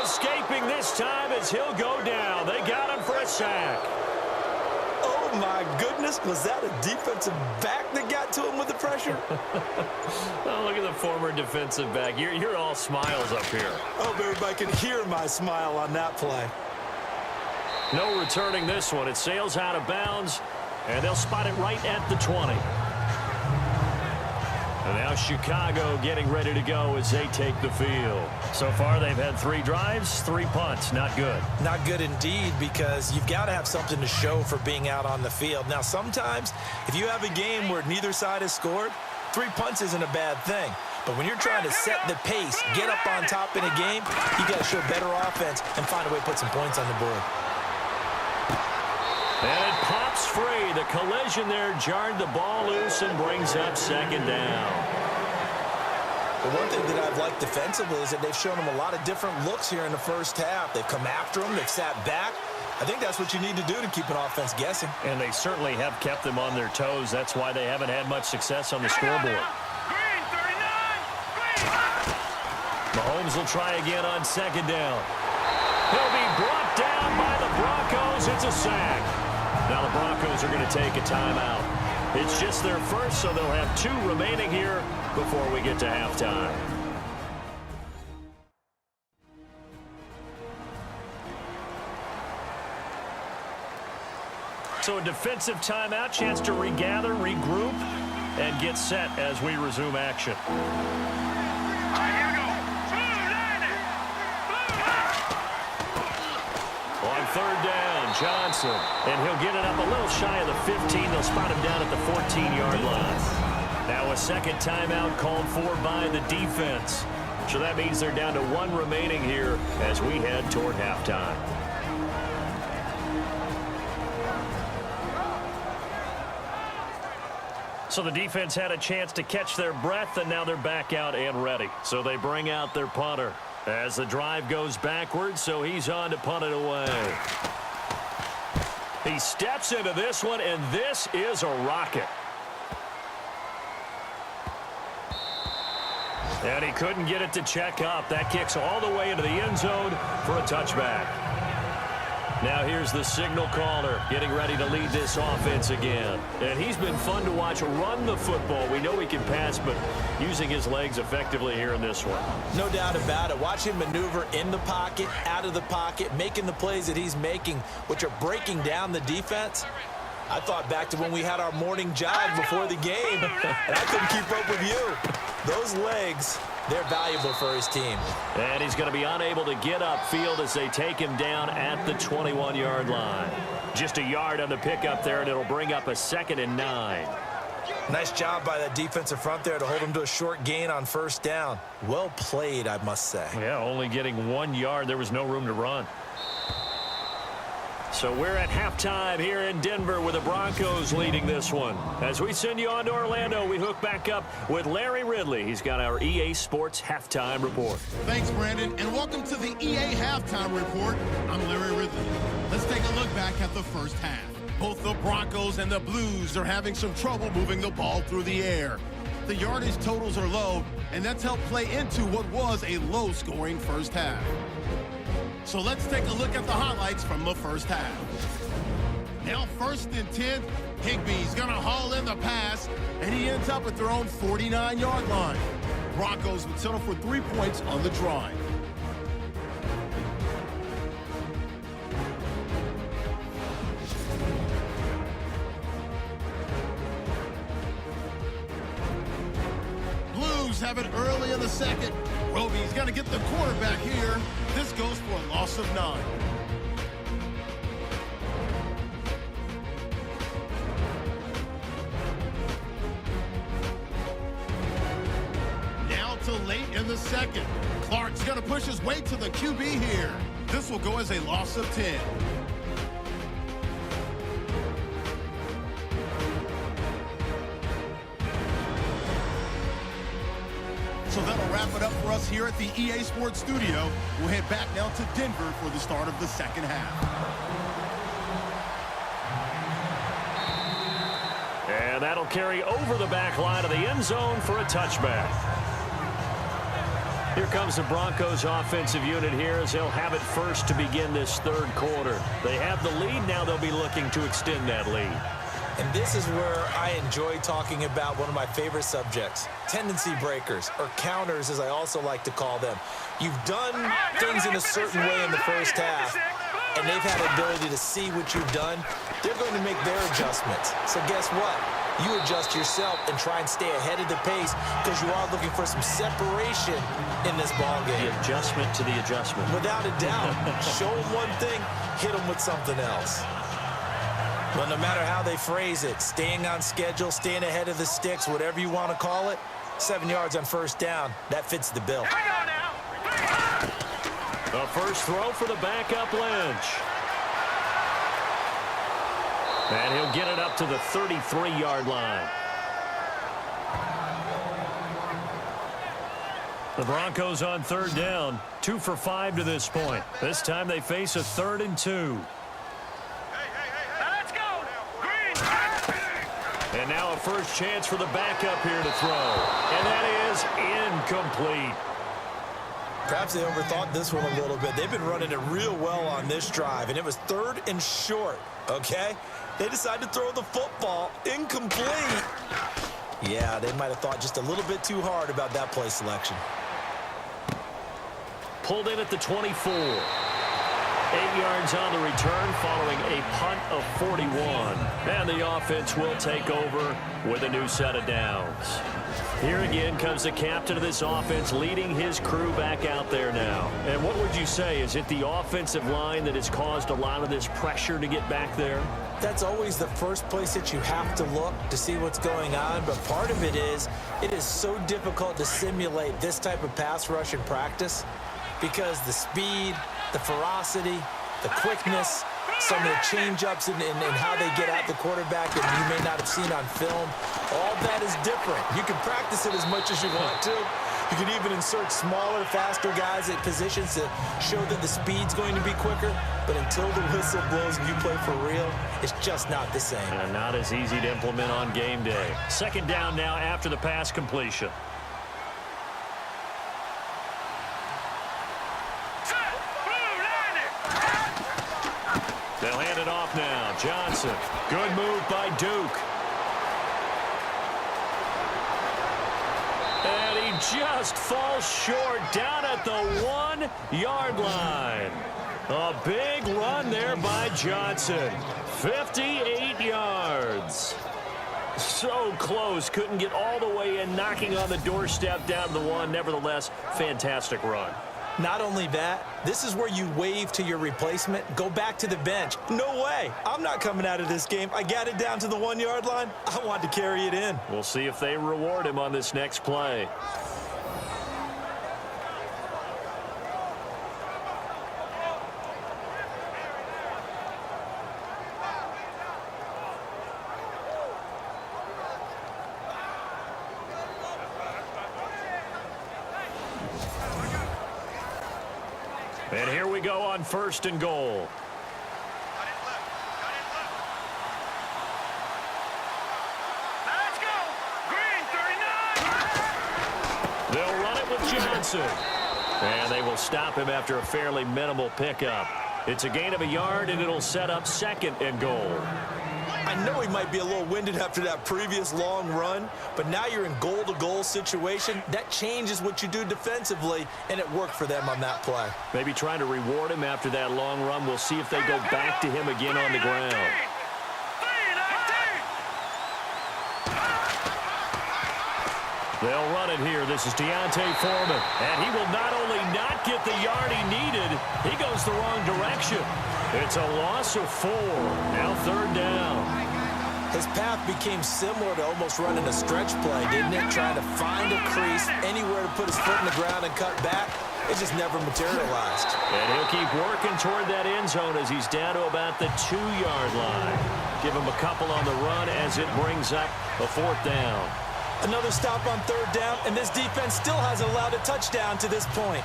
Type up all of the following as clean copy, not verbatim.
escaping this time as he'll go down. They got him for a sack. Oh, my goodness. Was that a defensive back that got to him with the pressure? Oh, look at the former defensive back. You're all smiles up here. I hope everybody can hear my smile on that play. No returning this one. It sails out of bounds, and they'll spot it right at the 20. And now Chicago getting ready to go as they take the field. So far, they've had 3 drives, 3 punts. Not good. Not good indeed, because you've got to have something to show for being out on the field. Now, sometimes, if you have a game where neither side has scored, 3 punts isn't a bad thing. But when you're trying to set the pace, get up on top in a game, you got to show better offense and find a way to put some points on the board. And it pops free. The collision there jarred the ball loose and brings up second down. The one thing that I've liked defensively is that they've shown them a lot of different looks here in the first half. They've come after them. They've sat back. I think that's what you need to do to keep an offense guessing. And they certainly have kept them on their toes. That's why they haven't had much success on the scoreboard. Mahomes will try again on second down. He'll be brought down by the Broncos. It's a sack. Now the Broncos are going to take a timeout. It's just their first, so they'll have 2 remaining here before we get to halftime. So a defensive timeout, chance to regather, regroup, and get set as we resume action. On third down, Johnson. And he'll get it up a little shy of the 15. They'll spot him down at the 14-yard line. Now a second timeout called for by the defense. So that means they're down to 1 remaining here as we head toward halftime. So the defense had a chance to catch their breath, and now they're back out and ready. So they bring out their punter as the drive goes backwards, so he's on to punt it away. He steps into this one, and this is a rocket. And he couldn't get it to check up. That kicks all the way into the end zone for a touchback. Now here's the signal caller getting ready to lead this offense again. And he's been fun to watch run the football. We know he can pass, but using his legs effectively here in this one. No doubt about it. Watch him maneuver in the pocket, out of the pocket, making the plays that he's making, which are breaking down the defense. I thought back to when we had our morning jog before the game, and I couldn't keep up with you. Those legs, they're valuable for his team. And he's going to be unable to get upfield as they take him down at the 21-yard line. Just a yard on the pickup there, and it'll bring up a 2nd and 9. Nice job by that defensive front there to hold him to a short gain on first down. Well played, I must say. Yeah, only getting 1 yard. There was no room to run. So we're at halftime here in Denver with the Broncos leading this one. As we send you on to Orlando, we hook back up with Larry Ridley. He's got our EA Sports Halftime Report. Thanks, Brandon, and welcome to the EA Halftime Report. I'm Larry Ridley. Let's take a look back at the first half. Both the Broncos and the Blues are having some trouble moving the ball through the air. The yardage totals are low, and that's helped play into what was a low-scoring first half. So let's take a look at the highlights from the first half. Now 1st and 10, Higbee's going to haul in the pass, and he ends up at their own 49-yard line. Broncos would settle for 3 points on the drive. Blues have it early in the second. Roby's going to get the quarterback here. This goes for a loss of 9. Now to late in the second. Clark's going to push his way to the QB here. This will go as a loss of 10. So that'll wrap it up for us here at the EA Sports Studio. We'll head back now to Denver for the start of the second half. And that'll carry over the back line of the end zone for a touchback. Here comes the Broncos offensive unit here as they'll have it first to begin this third quarter. They have the lead. Now they'll be looking to extend that lead. And this is where I enjoy talking about one of my favorite subjects, tendency breakers, or counters as I also like to call them. You've done things in a certain way in the first half, and they've had the ability to see what you've done. They're going to make their adjustments. So guess what? You adjust yourself and try and stay ahead of the pace because you are looking for some separation in this ball game. The adjustment to the adjustment. Without a doubt. Show them one thing, hit them with something else. Well, no matter how they phrase it, staying on schedule, staying ahead of the sticks, whatever you want to call it, 7 yards on first down, that fits the bill. The first throw for the backup Lynch. And he'll get it up to the 33-yard line. The Broncos on third down, 2 for 5 to this point. This time they face a 3rd and 2. And now a first chance for the backup here to throw. And that is incomplete. Perhaps they overthought this one a little bit. They've been running it real well on this drive, and it was 3rd and short, okay? They decided to throw the football incomplete. Yeah, they might have thought just a little bit too hard about that play selection. Pulled in at the 24. 8 yards on the return following a punt of 41. And the offense will take over with a new set of downs. Here again comes the captain of this offense leading his crew back out there now. And what would you say? Is it the offensive line that has caused a lot of this pressure to get back there? That's always the first place that you have to look to see what's going on. But part of it is so difficult to simulate this type of pass rush in practice because the speed, the ferocity, the quickness, some of the change-ups and how they get at the quarterback that you may not have seen on film, all that is different. You can practice it as much as you want to. You can even insert smaller, faster guys at positions to show that the speed's going to be quicker. But until the whistle blows and you play for real, it's just not the same. And not as easy to implement on game day. Second down now after the pass completion. They'll hand it off now. Johnson. Good move by Duke. And he just falls short down at the 1-yard line. A big run there by Johnson. 58 yards. So close. Couldn't get all the way in, knocking on the doorstep down to the 1. Nevertheless, fantastic run. Not only that, this is where you wave to your replacement, go back to the bench. No way. I'm not coming out of this game. I got it down to the 1-yard line. I want to carry it in. We'll see if they reward him on this next play. And here we go on 1st and goal. Let's go. Green 39. They'll run it with Johnson. And they will stop him after a fairly minimal pickup. It's a gain of a yard, and it'll set up 2nd and goal. I know he might be a little winded after that previous long run, but now you're in goal-to-goal situation. That changes what you do defensively, and it worked for them on that play. Maybe trying to reward him after that long run. We'll see if they go back to him again on the ground. They'll run it here. This is Deontay Foreman. And he will not only not get the yard he needed, he goes the wrong direction. It's a loss of 4. Now 3rd down. His path became similar to almost running a stretch play, didn't it? Trying to find a crease, anywhere to put his foot in the ground and cut back. It just never materialized. And he'll keep working toward that end zone as he's down to about the 2-yard line. Give him a couple on the run as it brings up a 4th down. Another stop on 3rd down, and this defense still hasn't allowed a touchdown to this point.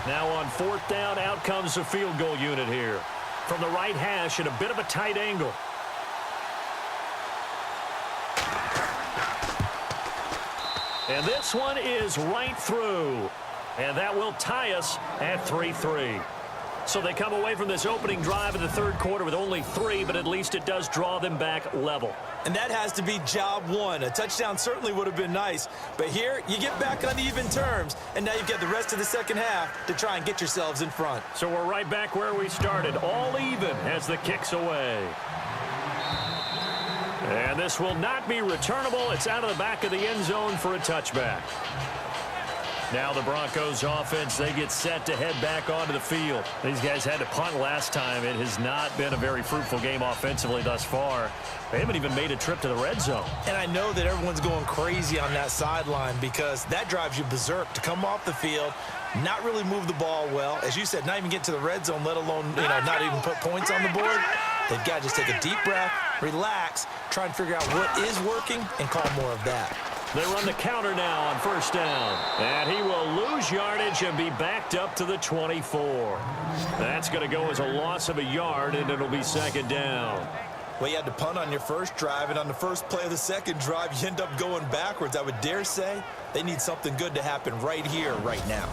Now on 4th down, out comes the field goal unit here. From the right hash at a bit of a tight angle. And this one is right through. And that will tie us at 3-3. So they come away from this opening drive in the third quarter with only 3, but at least it does draw them back level. And that has to be job one. A touchdown certainly would have been nice. But here, you get back on even terms, and now you've got the rest of the second half to try and get yourselves in front. So we're right back where we started, all even as the kick's away. And this will not be returnable. It's out of the back of the end zone for a touchback. Now the Broncos offense, they get set to head back onto the field. These guys had to punt last time. It has not been a very fruitful game offensively thus far. They haven't even made a trip to the red zone. And I know that everyone's going crazy on that sideline because that drives you berserk to come off the field, not really move the ball well. As you said, not even get to the red zone, let alone, not even put points on the board. They've got to just take a deep breath, relax, try and figure out what is working, and call more of that. They run the counter now on first down. And he will lose yardage and be backed up to the 24. That's going to go as a loss of a yard, and it'll be second down. Well, you had to punt on your first drive, and on the first play of the second drive, you end up going backwards. I would dare say they need something good to happen right here, right now.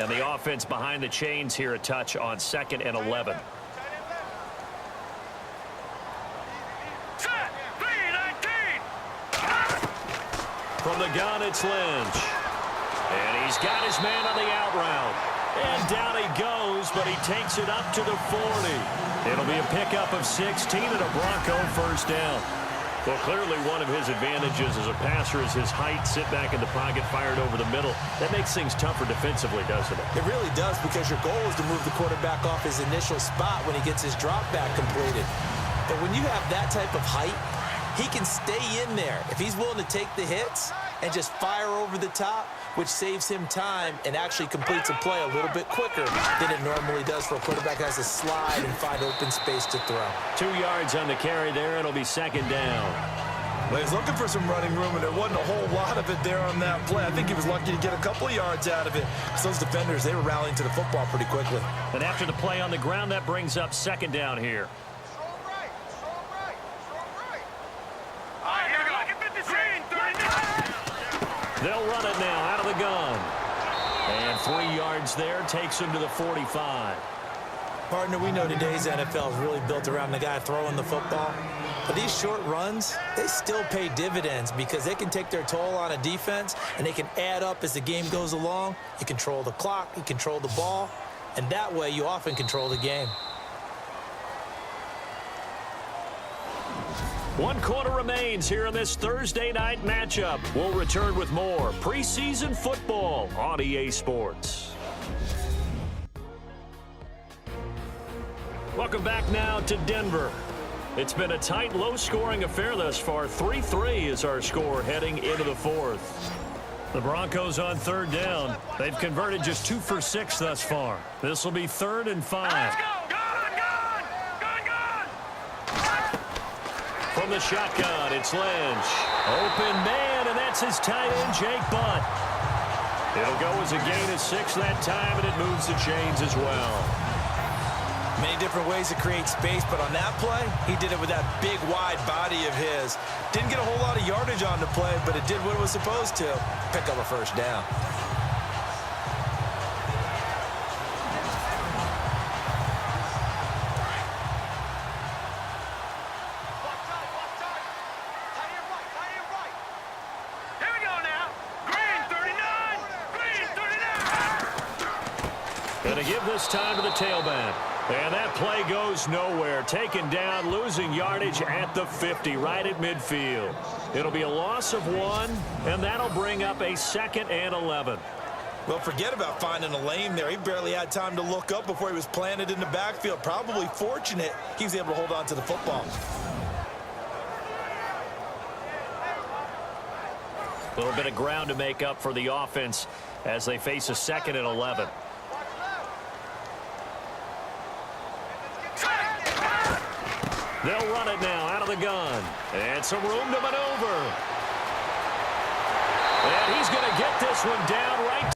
And the offense behind the chains here, a touch on 2nd and 11. From the gun, it's Lynch. And he's got his man on the out route. And down he goes, but he takes it up to the 40. It'll be a pickup of 16 and a Bronco first down. Well, clearly one of his advantages as a passer is his height, sit back in the pocket, fired over the middle. That makes things tougher defensively, doesn't it? It really does, because your goal is to move the quarterback off his initial spot when he gets his drop back completed. But when you have that type of height, he can stay in there if he's willing to take the hits and just fire over the top, which saves him time and actually completes a play a little bit quicker than it normally does for a quarterback that has to slide and find open space to throw. 2 yards on the carry there. It'll be second down. Well, he was looking for some running room, and there wasn't a whole lot of it there on that play. I think he was lucky to get a couple of yards out of it. So those defenders, they were rallying to the football pretty quickly. And after the play on the ground, that brings up second down here. They'll run it now out of the gun. And 3 yards there takes him to the 45. Partner, we know today's NFL is really built around the guy throwing the football. But these short runs, they still pay dividends because they can take their toll on a defense, and they can add up as the game goes along. You control the clock, you control the ball, and that way you often control the game. 1 quarter remains here in this Thursday night matchup. We'll return with more preseason football on EA Sports. Welcome back now to Denver. It's been a tight, low-scoring affair thus far. 3-3 is our score heading into the fourth. The Broncos on third down. They've converted just 2 for 6 thus far. This will be 3rd and 5. Let's go! From the shotgun, it's Lynch. Open man, and that's his tight end, Jake Butt. It'll go as a gain of 6 that time, and it moves the chains as well. Many different ways to create space, but on that play, he did it with that big, wide body of his. Didn't get a whole lot of yardage on the play, but it did what it was supposed to. Pick up a first down. Going to give this time to the tailback. And that play goes nowhere. Taken down, losing yardage at the 50, right at midfield. It'll be a loss of 1, and that'll bring up a 2nd and 11. Well, forget about finding a lane there. He barely had time to look up before he was planted in the backfield. Probably fortunate he was able to hold on to the football. A little bit of ground to make up for the offense as they face a 2nd and 11. They'll run it now out of the gun. And some room to maneuver. And he's going to get this one down right